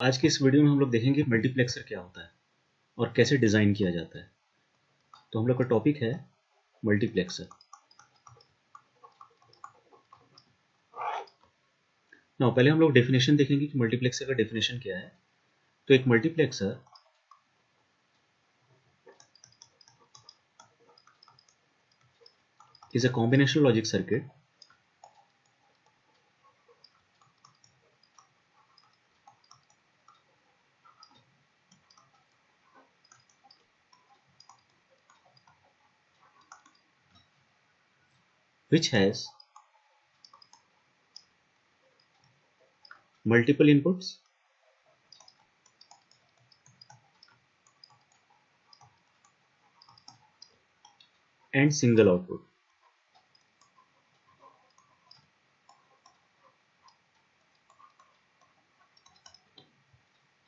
आज की इस वीडियो में हम लोग देखेंगे मल्टीप्लेक्सर क्या होता है और कैसे डिज़ाइन किया जाता है। तो हम लोग का टॉपिक है मल्टीप्लेक्सर। ना पहले हम लोग डेफिनेशन देखेंगे कि मल्टीप्लेक्सर का डेफिनेशन क्या है। तो एक multiplexer is a combinational logic circuit which has multiple inputs and single output।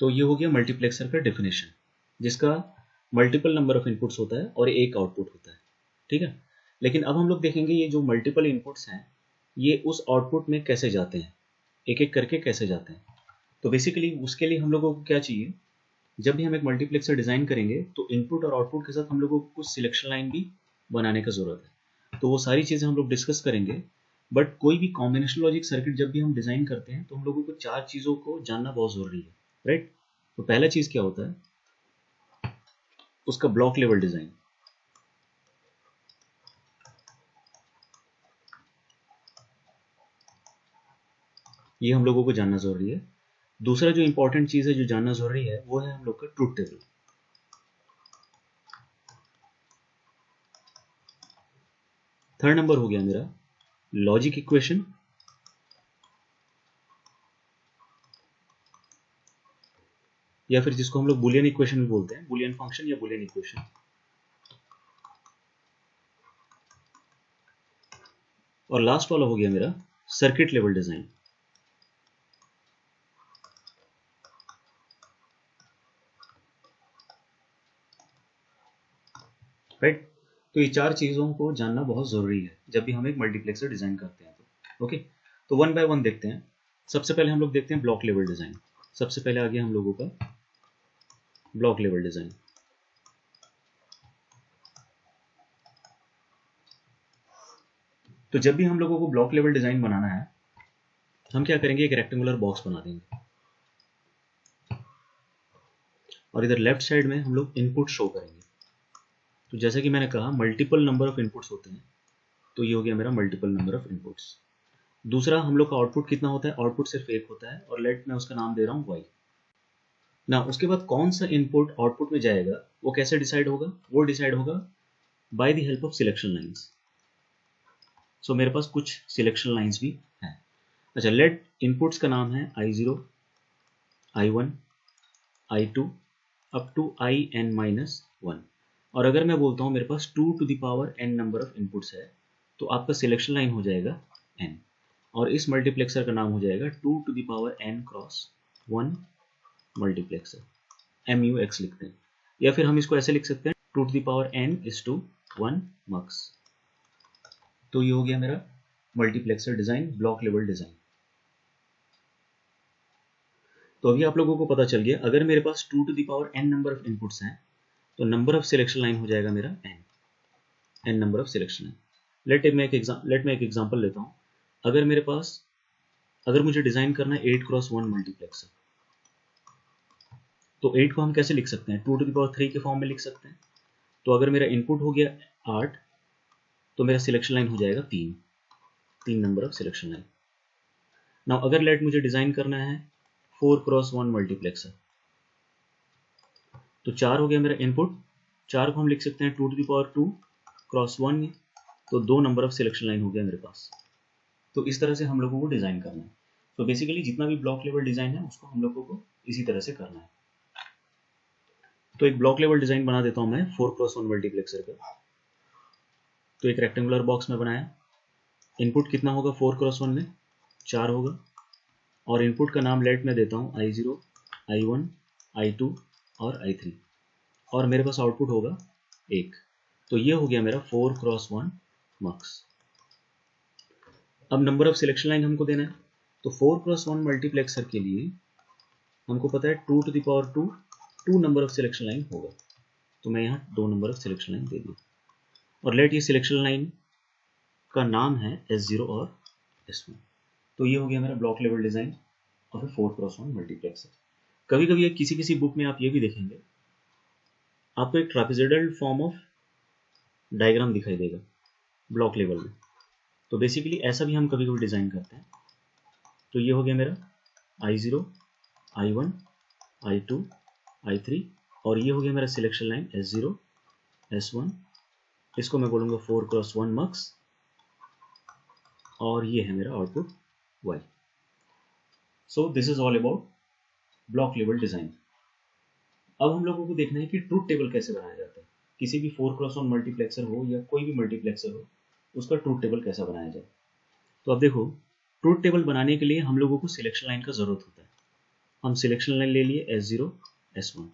तो ये हो गया मल्टीप्लेक्सर का डेफिनेशन, जिसका मल्टीपल नंबर ऑफ इनपुट्स होता है और एक आउटपुट होता है। ठीक है, लेकिन अब हम लोग देखेंगे ये जो मल्टीपल इनपुट्स हैं ये उस आउटपुट में कैसे जाते हैं, एक एक करके कैसे जाते हैं। तो बेसिकली उसके लिए हम लोगों को क्या चाहिए, जब भी हम एक मल्टीप्लेक्सर डिज़ाइन करेंगे तो इनपुट और आउटपुट के साथ हम लोगों को कुछ सिलेक्शन लाइन भी बनाने का ज़रूरत है। तो वो सारी चीज़ें हम लोग डिस्कस करेंगे। बट कोई भी कॉम्बिनेशनल लॉजिक सर्किट जब भी हम डिज़ाइन करते हैं तो हम लोगों को चार चीज़ों को जानना बहुत ज़रूरी है, राइट। तो पहला चीज़ क्या होता है, उसका ब्लॉक लेवल डिज़ाइन। ये हम लोगों को जानना ज़रूरी है। दूसरा जो इंपॉर्टेंट चीज़ है जो जानना ज़रूरी है वो है हम लोग का ट्रूथ टेबल। थर्ड नंबर हो गया मेरा लॉजिक इक्वेशन। या फिर जिसको हम लोग बुलियन इक्वेशन भी बोलते हैं, बुलियन फंक्शन या बुलियन इक्वेशन। और लास्ट वाला हो गया मेरा सर्किट लेवल डिज़ाइन, राइट। तो ये चार चीज़ों को जानना बहुत ज़रूरी है जब भी हम एक मल्टीप्लेक्सर डिज़ाइन करते हैं। तो ओके, तो वन बाय वन देखते हैं। सबसे पहले हम लोग देखते हैं ब्लॉक लेवल डिज़ाइन। सबसे पहले आ गया हम लोगों का ब्लॉक लेवल डिज़ाइन। तो जब भी हम लोगों को ब्लॉक लेवल डिज़ाइन बनाना है हम क्या करेंगे, एक रेक्टेंगुलर बॉक्स बना देंगे और इधर लेफ्ट साइड में हम लोग इनपुट शो करेंगे। तो जैसा कि मैंने कहा मल्टीपल नंबर ऑफ इनपुट्स होते हैं, तो ये हो गया मेरा मल्टीपल नंबर ऑफ इनपुट्स। दूसरा हम लोग का आउटपुट कितना होता है, आउटपुट सिर्फ एक होता है और लेट मैं उसका नाम दे रहा हूँ वाई ना। उसके बाद कौन सा इनपुट आउटपुट में जाएगा वो कैसे डिसाइड होगा, वो डिसाइड होगा by the help of selection lines. So मेरे पास कुछ सिलेक्शन लाइंस भी हैं। अच्छा, लेट इनपुट्स का नाम है I0, I1, I2 up to IN-1। और अगर मैं बोलता हूँ मेरे पास 2 to the power n number of inputs है तो आपका सिलेक्शन लाइन हो जाएगा n। और इस मल्टीप्लेक्सर का नाम हो जाएगा 2 to the power n cross 1 multiplexer, MUX लिखते हैं। या फिर हम इसको ऐसे लिख सकते हैं 2 to the power n is to 1 mux. तो ये हो गया मेरा multiplexer design, block level design. तो अभी आप लोगों को पता चल गया, अगर मेरे पास 2 to the power n number of inputs हैं तो नंबर ऑफ सिलेक्शन लाइन हो जाएगा मेरा n number of selection line. Let मैं एक एग्जांपल लेता हूँ। अगर मेरे पास, अगर मुझे डिज़ाइन करना है 8 क्रॉस 1 मल्टीप्लेक्सर, तो 8 को हम कैसे लिख सकते हैं, 2 टू द पावर 3 के फॉर्म में लिख सकते हैं। तो अगर मेरा इनपुट हो गया 8 तो मेरा सिलेक्शन लाइन हो जाएगा 3 number of selection line. Now अगर लेट मुझे डिज़ाइन करना है 4 क्रॉस 1 मल्टीप्लेक्सर, तो 4 हो गया मेरा इनपुट। 4 को हम लिख सकते हैं 2 टू द पावर 2 क्रॉस 1, तो 2 नंबर ऑफ सिलेक्शन लाइन हो गया मेरे पास। तो इस तरह से हम लोगों को डिज़ाइन करना है। तो बेसिकली जितना भी ब्लॉक लेवल डिज़ाइन है उसको हम लोगों को इसी तरह से करना है। तो एक ब्लॉक लेवल डिज़ाइन बना देता हूँ मैं 4 क्रॉस 1 मल्टीप्लेक्सर का। तो एक रेक्टेंगुलर बॉक्स में बनाया। इनपुट कितना होगा 4 क्रॉस 1 में, 4 होगा। और इनपुट का नाम लेट मैं देता हूँ I0, I1, I2 और I3। और मेरे पास आउटपुट होगा 1। तो ये हो गया मेरा 4 क्रॉस 1 मक्स। अब नंबर ऑफ सिलेक्शन लाइन हमको देना है। तो 4 क्रॉस 1 मल्टीप्लेक्सर के लिए हमको पता है 2 to the power 2 2 number of selection line होगा, तो मैं यहाँ 2 नंबर ऑफ सिलेक्शन लाइन दे दूँ। और लेट ये सिलेक्शन लाइन का नाम है S0 और S1। तो ये हो गया मेरा block level design of A 4x1 multiplexer. कभी कभी किसी किसी बुक में आप ये भी देखेंगे, आपको एक ट्रापेजॉइडल फॉर्म ऑफ डायग्राम दिखाई देगा ब्लॉक लेवल में। तो बेसिकली ऐसा भी हम कभी कभी डिज़ाइन करते हैं। तो ये हो गया मेरा I0, I1, I2, I3 और ये हो गया मेरा सिलेक्शन लाइन S0, S1। इसको मैं बोलूँगा 4x1 मक्स और ये है मेरा output Y। So this is all about block level design. अब हम लोगों को देखना है कि ट्रूथ टेबल कैसे बनाया जाता है। किसी भी 4x1 मल्टीप्लेक्सर हो या कोई भी मल्टीप्लेक्सर हो, उसका ट्रूथ टेबल कैसा बनाया जाए। तो अब देखो, ट्रूथ टेबल बनाने के लिए हम लोगों को सिलेक्शन लाइन का जरूरत होता है। हम सिलेक्शन लाइन ले लिए S0, S1।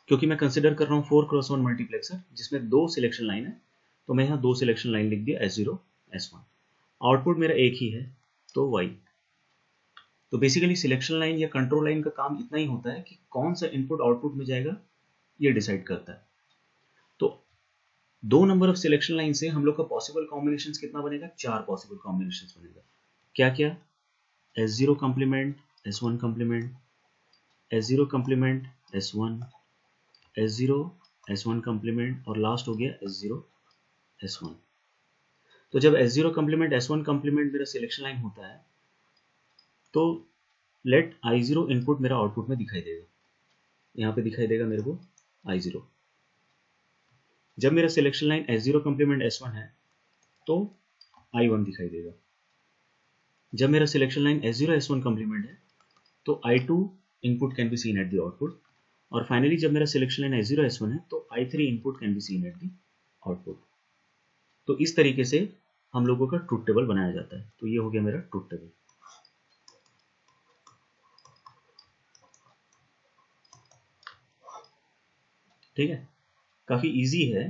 क्योंकि मैं कंसिडर कर रहा हूँ 4x1 मल्टीप्लेक्सर जिसमें 2 सिलेक्शन लाइन है, तो मैं यहाँ 2 सिलेक्शन लाइन लिख दिया S0, S1। आउटपुट मेरा एक ही है, तो Y। तो बेसिकली सिलेक्शन लाइन या कंट्रोल लाइन का काम इतना ही होता है कि कौन सा इनपुट आउटपुट में जाएगा ये डिसाइड करता है। तो 2 नंबर ऑफ सिलेक्शन लाइन से हम लोग का पॉसिबल कॉम्बिनेशन कितना बनेगा? 4 पॉसिबल कॉम्बिनेशन बनेगा। क्या क्या? S0 complement, S1 complement, S0 complement, S1, S0, S1 complement और लास्ट हो गया S0, S1। तो जब S0 कॉम्प्लीमेंट, S1 कॉम्प्लीमेंट मेरा सिलेक्शन लाइन होता है, तो लेट I0 इनपुट मेरा आउटपुट में दिखाई देगा। यहाँ पे दिखाई देगा मेरे को I0। जब मेरा selection line S0 complement S1 है, तो I1 दिखाई देगा। जब मेरा selection line S0 S1 complement है, तो I2 input can be seen at the output. और फाइनली जब मेरा सिलेक्शन लाइन S0 S1 है, तो I3 input can be seen at the output. तो इस तरीके से हम लोगों का ट्रूथ टेबल बनाया जाता है। तो ये हो गया मेरा ट्रूथ टेबल। ठीक है, काफी इजी है।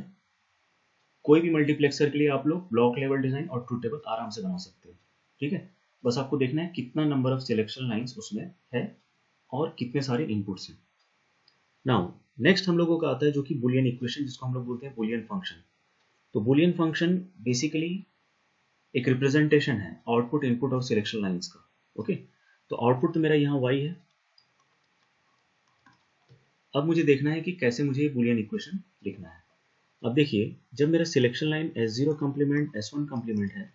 कोई भी मल्टीप्लेक्सर के लिए आप लोग ब्लॉक लेवल डिजाइन और ट्रूथ टेबल आराम से बना सकते हो। ठीक है, बस आपको देखना है कितना नंबर ऑफ सिलेक्शन लाइंस उसमें है और कितने सारे इनपुट्स हैं। नाउ नेक्स्ट हम लोगों का आता है जो कि बुलियन इक्वेशन, जिसको हम लोग बोलते हैं बुलियन फंक्शन। तो बुलियन फंक्शन बेसिकली एक रिप्रेजेंटेशन है आउटपुट इनपुट और सिलेक्शन लाइंस का। ओके, तो आउटपुट तो मेरा यहाँ y है। अब मुझे देखना है कि कैसे मुझे बुलियन इक्वेशन लिखना है। अब देखिए, जब मेरा selection line S0 complement S1 complement है,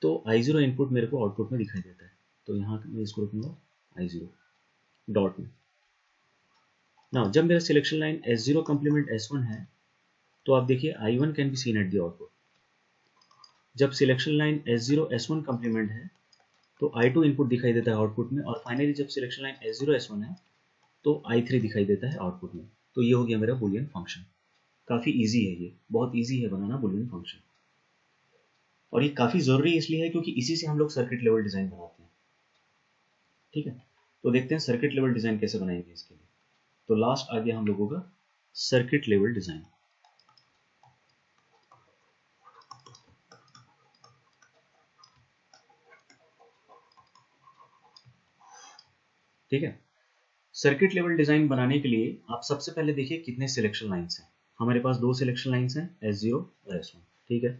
तो I0 इनपुट मेरे को आउटपुट में दिखाई देता है। तो यहाँ मैं इसको रखूंगा I0 डॉट में। नाउ जब मेरा selection line S0 complement S1 है, तो आप देखिए I1 can be seen at the output. जब selection line S0 S1 complement है, तो I2 इनपुट दिखाई देता है आउटपुट में। और फाइनली जब सिलेक्शन लाइन S0 S1 है, तो I3 दिखाई देता है आउटपुट में। तो ये हो गया मेरा बुलियन फंक्शन। काफी इजी है, ये बहुत इजी है बनाना बुलियन फंक्शन। और ये काफी जरूरी इसलिए है क्योंकि इसी से हम लोग सर्किट लेवल डिजाइन बनाते हैं। ठीक है, तो देखते हैं सर्किट लेवल डिजाइन कैसे बनाएंगे इसके लिए। तो लास्ट आ गया हम लोगों का सर्किट लेवल डिजाइन। ठीक है, सर्किट लेवल डिजाइन बनाने के लिए आप सबसे पहले देखिए कितने सिलेक्शन लाइंस हैं। हमारे पास 2 सिलेक्शन लाइंस हैं, S0 और S1। ठीक है,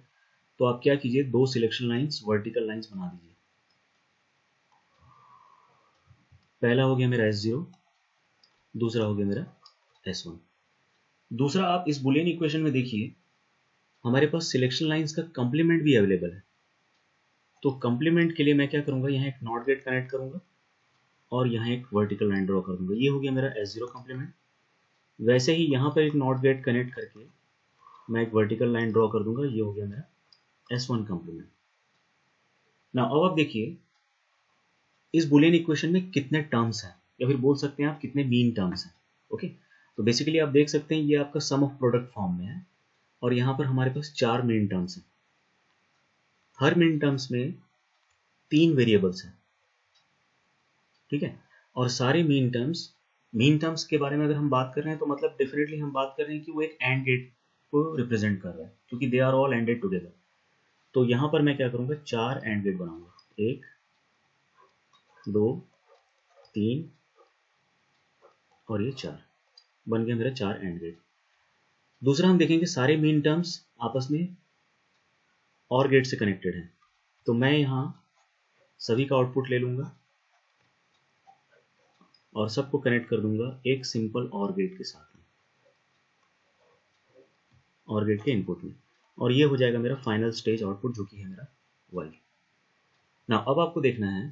तो आप क्या कीजिए, 2 सिलेक्शन लाइंस वर्टिकल लाइंस बना दीजिए। पहला हो गया मेरा S0, दूसरा हो गया मेरा S1। दूसरा, आप इस बुलियन इक्वेशन में देखिए हमारे पास सिलेक्शन लाइंस का कंप्लीमेंट भी अवेलेबल है। तो कंप्लीमेंट के लिए मैं क्या करूंगा, यहाँ एक नॉट गेट कनेक्ट करूंगा और यहाँ एक वर्टिकल लाइन ड्रॉ कर दूंगा। ये हो गया मेरा S0 कंप्लीमेंट। वैसे ही यहाँ पर एक नॉट गेट कनेक्ट करके मैं एक वर्टिकल लाइन ड्रॉ कर दूंगा। ये हो गया मेरा S1 कंप्लीमेंट। ना अब आप देखिए इस बुलियन इक्वेशन में कितने टर्म्स हैं, या फिर बोल सकते हैं आप कितने मीन टर्म्स हैं। ओके, तो बेसिकली आप देख सकते हैं ये आपका सम ऑफ प्रोडक्ट फॉर्म में है और यहाँ पर हमारे पास 4 मीन टर्म्स हैं। हर मीन टर्म्स में 3 वेरिएबल्स हैं। ठीक है, और सारे मीन टर्म्स के बारे में अगर हम बात कर रहे हैं तो मतलब डेफिनेटली हम बात कर रहे हैं कि वो एक एंड गेट को रिप्रेजेंट कर रहा है, क्योंकि they are all ANDed together. तो यहाँ पर मैं क्या करूँगा, 4 एंड गेट बनाऊंगा, 1 2 3 और ये 4, बन गया मेरा 4 एंड गेट। दूसरा हम देखेंगे सारे मीन टर्म्स आपस में और गेट से कनेक्टेड हैं, तो मैं यहाँ सभी का आउटपुट ले लूँगा और सबको कनेक्ट कर दूंगा एक सिंपल और गेट के साथ में, और गेट के इनपुट में, और ये हो जाएगा मेरा फाइनल स्टेज आउटपुट जो कि है मेरा y। ना अब आपको देखना है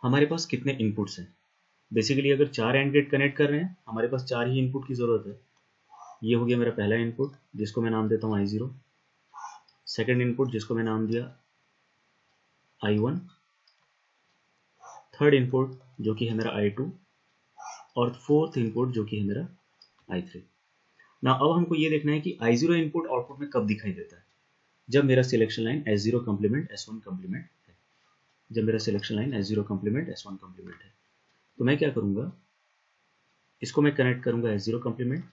हमारे पास कितने इनपुट्स हैं। बेसिकली अगर 4 एंड गेट कनेक्ट कर रहे हैं, हमारे पास 4 ही इनपुट की ज़रूरत है। ये हो गया मेरा पहला इनपुट जिसको मैं नाम देता हूँ I0, सेकेंड इनपुट जिसको मैं नाम दिया I1, थर्ड इनपुट जो कि है मेरा I2, और फोर्थ इनपुट जो कि है मेरा I3। ना अब हमको ये देखना है कि I0 इनपुट आउटपुट में कब दिखाई देता है, जब मेरा selection line S0 complement S1 complement है। जब मेरा selection line S0 complement S1 complement है, तो मैं क्या करूँगा, इसको मैं कनेक्ट करूँगा S0 कम्प्लीमेंट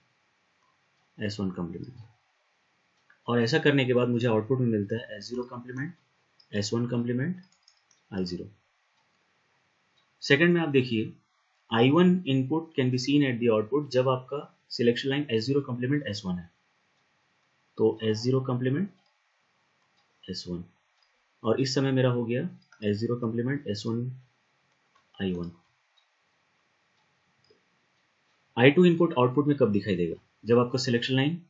S1 कम्प्लीमेंट, और ऐसा करने के बाद मुझे आउटपुट में मिलता है S0 complement S1 complement I0। Second में आप देखिए I1 input can be seen at the output जब आपका selection line S0 complement S1 है, तो S0 कम्प्लीमेंट S1, और इस समय मेरा हो गया S0 complement S1 I1। I2 input output में कब दिखाई देगा, जब आपका selection line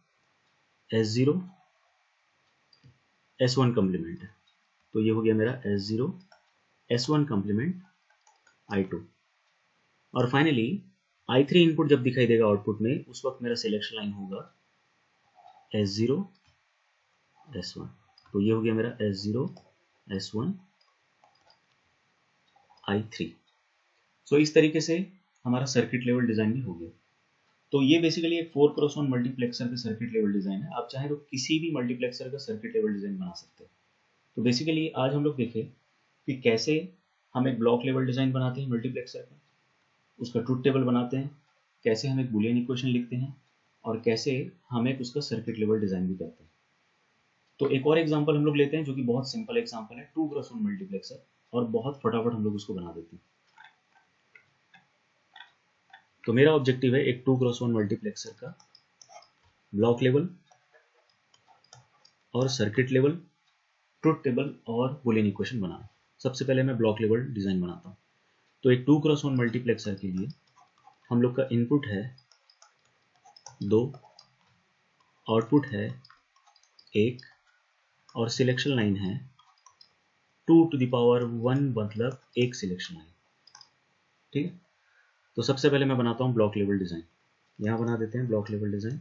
S0 S1 complement है, तो ये हो गया मेरा S0 S1 कम्प्लीमेंट I2। और फाइनली I3 इनपुट जब दिखाई देगा आउटपुट में, उस वक्त मेरा सिलेक्शन लाइन होगा S0 S1, तो ये हो गया मेरा S0 S1 I3। सो इस तरीके से हमारा सर्किट लेवल डिज़ाइन भी हो गया। तो ये बेसिकली एक 4x1 मल्टीप्लेक्सर का सर्किट लेवल डिज़ाइन है। आप चाहें तो किसी भी मल्टीप्लेक्सर का सर्किट लेवल डिज़ाइन बना सकते हैं। तो बेसिकली आज हम लोग देखें कि कैसे हम एक ब्लॉक लेवल डिज़ाइन बनाते हैं मल्टीप्लेक्सर का, उसका ट्रुथ टेबल बनाते हैं, कैसे हम एक बूलियन इक्वेशन लिखते हैं, और कैसे हम एक उसका सर्किट लेवल डिज़ाइन भी करते हैं। तो एक और एग्जांपल हम लोग लेते हैं जो कि बहुत सिंपल एग्जांपल है, 2x1 मल्टीप्लेक्सर, और बहुत फटाफट हम लोग उसको बना देते हैं। तो मेरा ऑब्जेक्टिव है एक 2x1 मल्टीप्लेक्सर का ब्लॉक लेवल और सर्किट लेवल, ट्रुथ टेबल और बूलियन इक्वेशन बनाना। सबसे पहले मैं ब्लॉक लेवल डिज़ाइन बनाता हूँ। तो एक 2x1 मल्टीप्लेक्सर के लिए हम लोग का इनपुट है 2, आउटपुट है 1, और सिलेक्शन लाइन है 2⁻1, मतलब एक सिलेक्शन लाइन। ठीक है, तो सबसे पहले मैं बनाता हूँ ब्लॉक लेवल डिज़ाइन। यहाँ बना देते हैं ब्लॉक लेवल डिज़ाइन।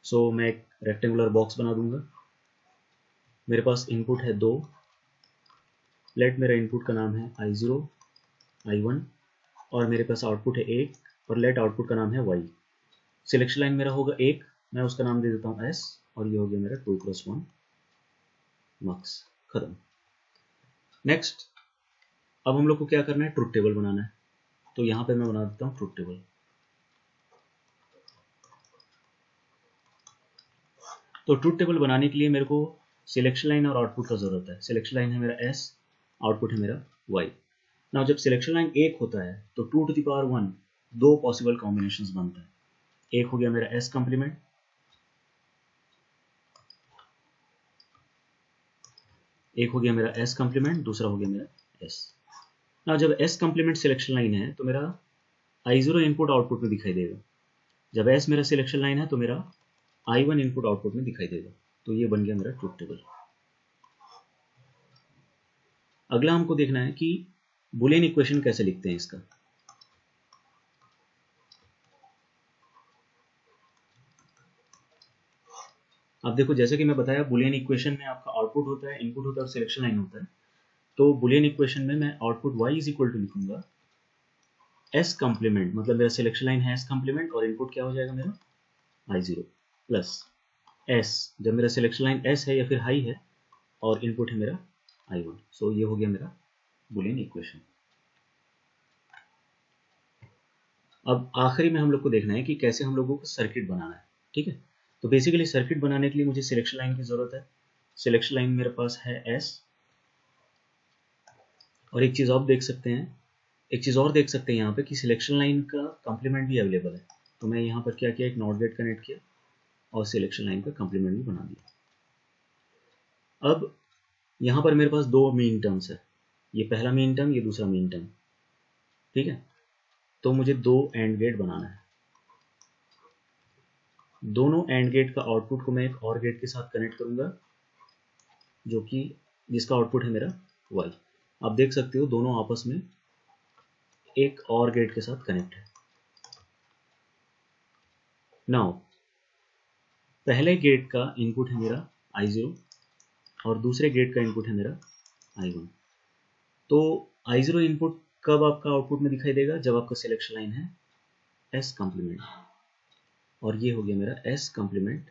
सो मैं एक रेक्टेंगुलर बॉक्स बना दूंगा। मेरे पास इनपुट है 2, लेट मेरा इनपुट का नाम है I0 I1, और मेरे पास आउटपुट है 1, और लेट आउटपुट का नाम है Y। सिलेक्शन लाइन मेरा होगा 1, मैं उसका नाम दे देता हूँ S, और ये हो गया मेरा 2x1 मक्स, खत्म। नेक्स्ट, अब हम लोग को क्या करना है, ट्रुथ टेबल बनाना है। तो यहाँ पे मैं बना देता हूँ ट्रुथ टेबल। तो ट्रुथ टेबल बनाने के लिए मेरे को सिलेक्शन लाइन और आउटपुट का जरूरत है। सिलेक्शन लाइन है मेरा S, आउटपुट है मेरा Y। नाउ जब सिलेक्शन लाइन 1 होता है तो 2⁻1 दो पॉसिबल कॉम्बिनेशंस बनता है। एक हो गया मेरा S कम्प्लीमेंट, दूसरा हो गया मेरा S। नाउ जब S कम्प्लीमेंट सिलेक्शन लाइन है तो मेरा I0 इनपुट आउटपुट में दिखाई देगा। जब S मेरा सिलेक्शन लाइन है तो मेरा I1 इनपुट आउटपुट में दिखाई देगा। तो ये बन गया मेरा ट्रुथ टेबल। अगला हमको देखना है कि बूलियन इक्वेशन कैसे लिखते हैं इसका। अब देखो, जैसे कि मैं बताया, बूलियन इक्वेशन में आपका आउटपुट होता है, इनपुट होता है और सिलेक्शन लाइन होता है। तो बूलियन इक्वेशन में मैं output y is equal to लिखूंगा S कम्प्लीमेंट, मतलब मेरा सिलेक्शन लाइन है S कम्प्लीमेंट, और इनपुट क्या हो जाएगा मेरा I0 प्लस S, जब मेरा सिलेक्शन लाइन S है या फिर हाई है, और इनपुट है मेरा I1। सो ये हो गया मेरा बूलियन इक्वेशन। अब आखिरी में हम लोग को देखना है कि कैसे हम लोगों को सर्किट बनाना है। ठीक है, तो बेसिकली सर्किट बनाने के लिए मुझे सिलेक्शन लाइन की जरूरत है। सिलेक्शन लाइन मेरे पास है S। और एक चीज़ और देख सकते हैं यहाँ पे कि सिलेक्शन लाइन का कॉम्प्लीमेंट भी अवेलेबल है। तो मैं यहाँ पर क्या किया, एक नॉट गेट कनेक्ट किया और सिलेक्शन लाइन का कॉम्प्लीमेंट भी बना दिया। अब यहाँ पर मेरे पास दो मीन टर्म्स है, ये पहला मीन टर्म, ये दूसरा मीन टर्म, ठीक है। तो मुझे दो एंड गेट बनाना है। दोनों एंड गेट का आउटपुट को मैं एक और गेट के साथ कनेक्ट करूंगा, जो कि जिसका आउटपुट है मेरा y। आप देख सकते हो दोनों आपस में एक और गेट के साथ कनेक्ट है। नाउ पहले गेट का इनपुट है मेरा I0 और दूसरे गेट का इनपुट है मेरा I1। तो I0 इनपुट कब आपका आउटपुट में दिखाई देगा, जब आपका सिलेक्शन लाइन है S कॉम्प्लीमेंट, और ये हो गया मेरा S complement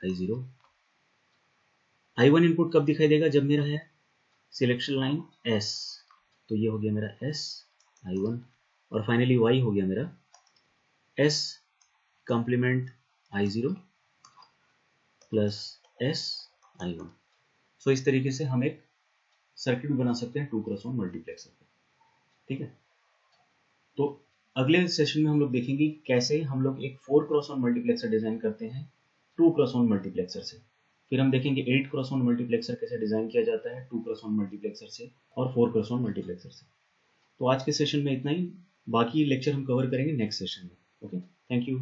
I0। I1 input कब दिखाई देगा, जब मेरा है सिलेक्शन लाइन S, तो ये हो गया मेरा S I1। और फाइनली Y हो गया मेरा S complement I0 plus S I1। So इस तरीके से हम एक सर्किट बना सकते हैं 2x1 मल्टीप्लेक्सर का, ठीक है। तो अगले सेशन में हम लोग देखेंगे कैसे हम लोग एक 4x1 मल्टीप्लेक्सर डिजाइन करते हैं 2x1 मल्टीप्लेक्सर से। फिर हम देखेंगे 8x1 मल्टीप्लेक्सर कैसे डिजाइन किया जाता है 2x1 मल्टीप्लेक्सर से और 4x1 मल्टीप्लेक्सर से। तो आज के सेशन में इतना ही, बाकी लेक्चर हम कवर करेंगे नेक्स्ट सेशन में। Okay, thank you.